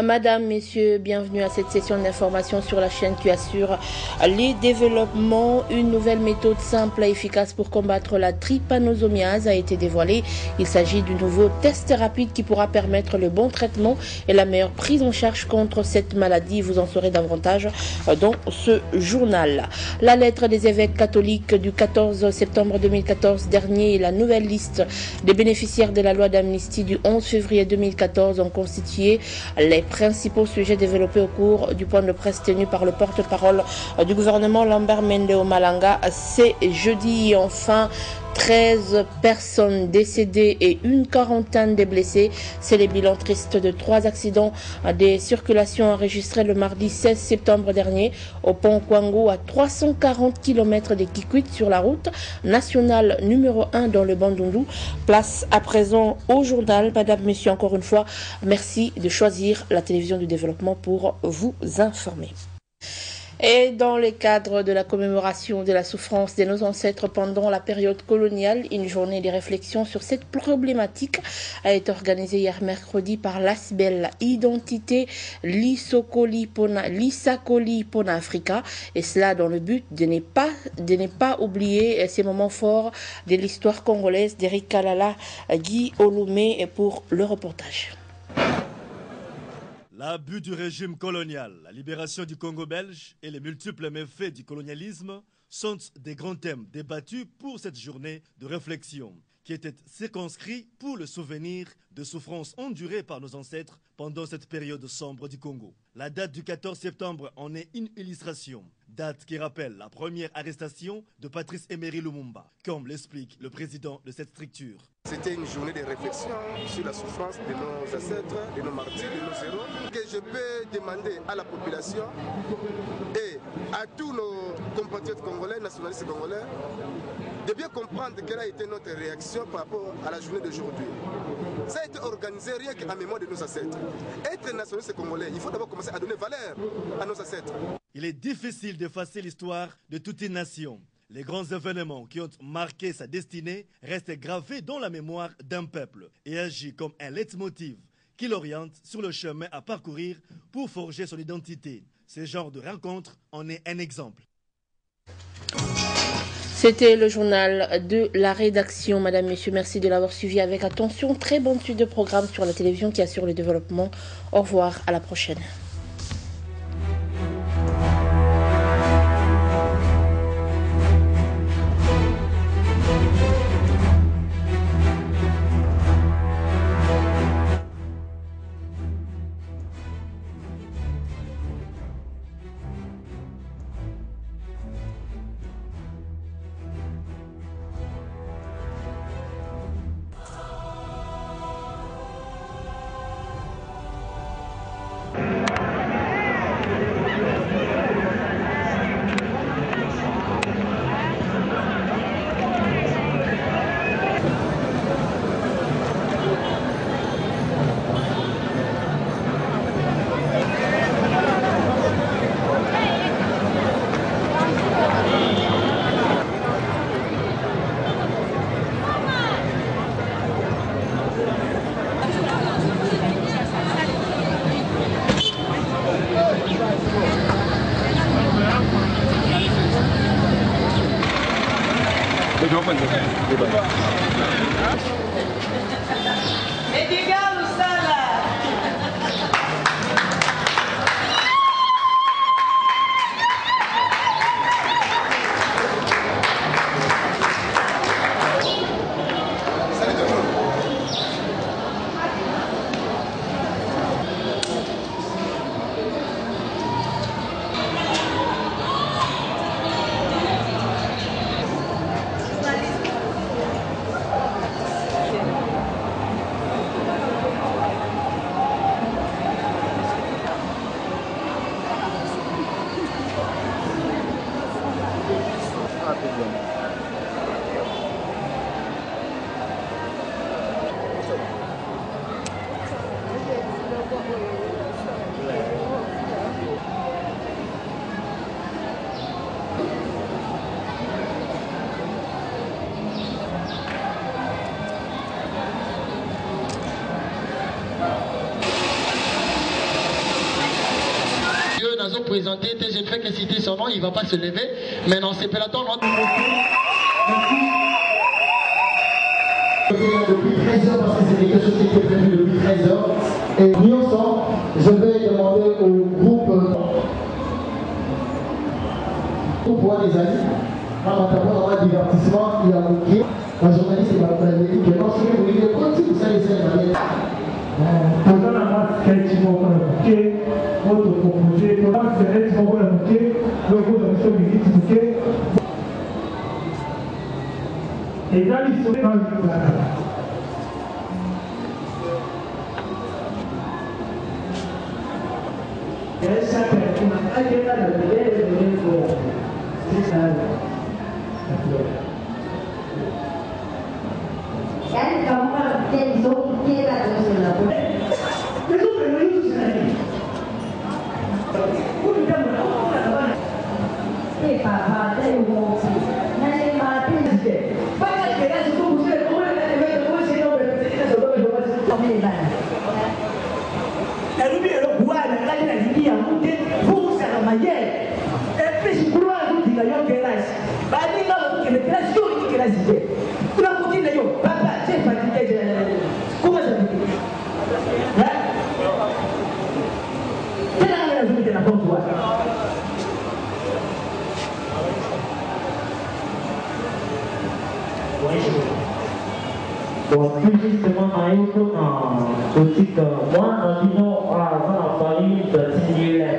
Madame, Messieurs, bienvenue à cette session d'information sur la chaîne qui assure les développements. Une nouvelle méthode simple et efficace pour combattre la trypanosomiase a été dévoilée. Il s'agit du nouveau test rapide qui pourra permettre le bon traitement et la meilleure prise en charge contre cette maladie. Vous en saurez davantage dans ce journal. La lettre des évêques catholiques du 14 septembre 2014 dernier et la nouvelle liste des bénéficiaires de la loi d'amnistie du 11 février 2014 ont constitué les principaux sujets développés au cours du point de presse tenu par le porte-parole du gouvernement Lambert Mende Malanga. C'est jeudi. Enfin, 13 personnes décédées et une quarantaine de blessés. C'est le bilan triste de 3 accidents de circulation enregistrés le mardi 16 septembre dernier au pont Kwango à 340 km de Kikwit sur la route nationale numéro 1 dans le Bandundu. Place à présent au journal. Madame, Monsieur, encore une fois, merci de choisir la télévision du développement pour vous informer. Et dans le cadre de la commémoration de la souffrance de nos ancêtres pendant la période coloniale, une journée de réflexion sur cette problématique a été organisée hier mercredi par l'ASBEL Identité Lisakoli Pona Africa, et cela dans le but de ne pas oublier ces moments forts de l'histoire congolaise. d'Eric Kalala, Guy Oloumé pour le reportage. L'abus du régime colonial, la libération du Congo belge et les multiples méfaits du colonialisme sont des grands thèmes débattus pour cette journée de réflexion qui était circonscrite pour le souvenir de souffrances endurées par nos ancêtres pendant cette période sombre du Congo. La date du 14 septembre en est une illustration, date qui rappelle la première arrestation de Patrice Emery Lumumba, comme l'explique le président de cette structure. C'était une journée de réflexion sur la souffrance de nos ancêtres, de nos martyrs, de nos héros, que je peux demander à la population et à tous nos compatriotes congolais, nationalistes congolais, de bien comprendre quelle a été notre réaction par rapport à la journée d'aujourd'hui. Ça a été organisé rien qu'en mémoire de nos ancêtres. Être nationaliste congolais, il faut d'abord commencer à donner valeur à nos ancêtres. Il est difficile d'effacer l'histoire de toute une nation. Les grands événements qui ont marqué sa destinée restent gravés dans la mémoire d'un peuple et agissent comme un leitmotiv qui l'oriente sur le chemin à parcourir pour forger son identité. Ce genre de rencontre en est un exemple. C'était le journal de la rédaction. Madame, Messieurs, merci de l'avoir suivi avec attention. Très bonne suite de programme sur la télévision qui assure le développement. Au revoir, à la prochaine. présenter, je ne fais que citer son nom, il ne va pas se lever. Maintenant, c'est Pélaton, notre depuis 13h, parce que c'était quelque chose qui était prévu depuis 13h. Et nous ensemble, je vais demander au groupe pour pouvoir les amis. Dans un divertissement, il y a Mouké, la journaliste et la journaliste qui est mentionné, vous voulez continuer, ça les aime. Pendant la masse qui a été Mouké, votre proposé, pendant la série qui va Mouké, le groupe de M. Mouké, Mouké. Et là, ils sont dans le plan. Bon, plus justement, moi, disons, avant la famille de Tinguela.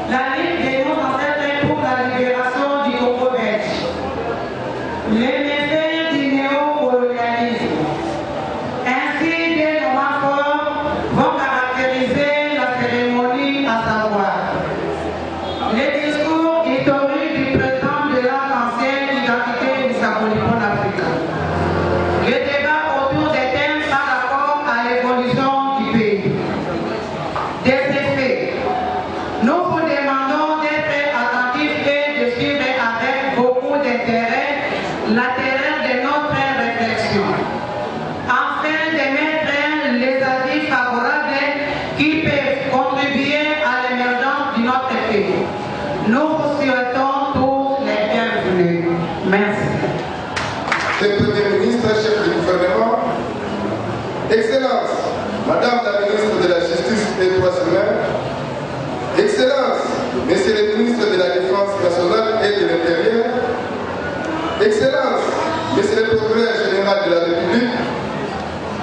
La Ligue des non-ancêtres pour la libération du Madame la ministre de la Justice et des Droits humains, Excellences, Messieurs les ministres de la Défense nationale et de l'Intérieur, Excellences, Monsieur le Procureur général de la République,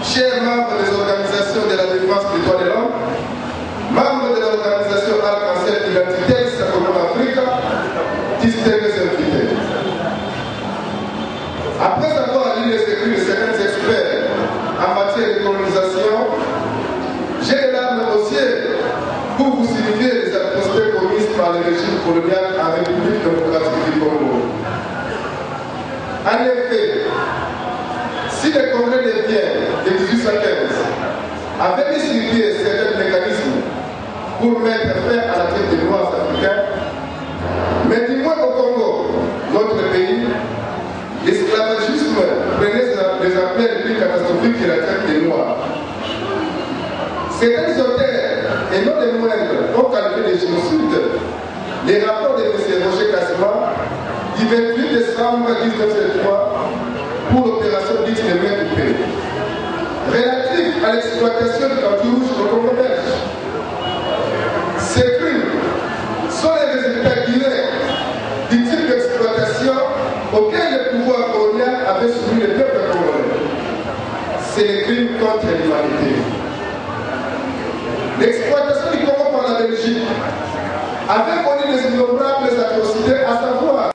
chers membres des organisations de la défense des droits de l'homme, membres de l'organisation Arc-en-Ciel Identitaire Sacrement Africa, distingués invités. Après avoir lu les écrits de certains experts en matière de colonisation, j'ai les larmes aux yeux pour vous signifier les atrocités commises par le régime colonial en République démocratique du Congo. En effet, si le Congrès des biens de 1815 avait mis sur pied certains mécanismes pour mettre fin à la traite des Noirs africains, mais du moins au Congo, notre pays, l'esclavagisme prenait des ampleurs plus catastrophiques que la traite des Noirs. Certains auteurs, et non les moindres, ont qualifié de génocide les rapports de M. Roger Cassima du 28 décembre 1903 pour l'opération dite de mer coupée, relative à l'exploitation du canton rouge au Congo belge. Ces crimes sont les résultats directs du type d'exploitation auquel le pouvoir colonial avait soumis le peuple congolais. C'est les crimes contre l'humanité. L'exploitation du Congo par la Belgique avait connu des innombrables atrocités, à savoir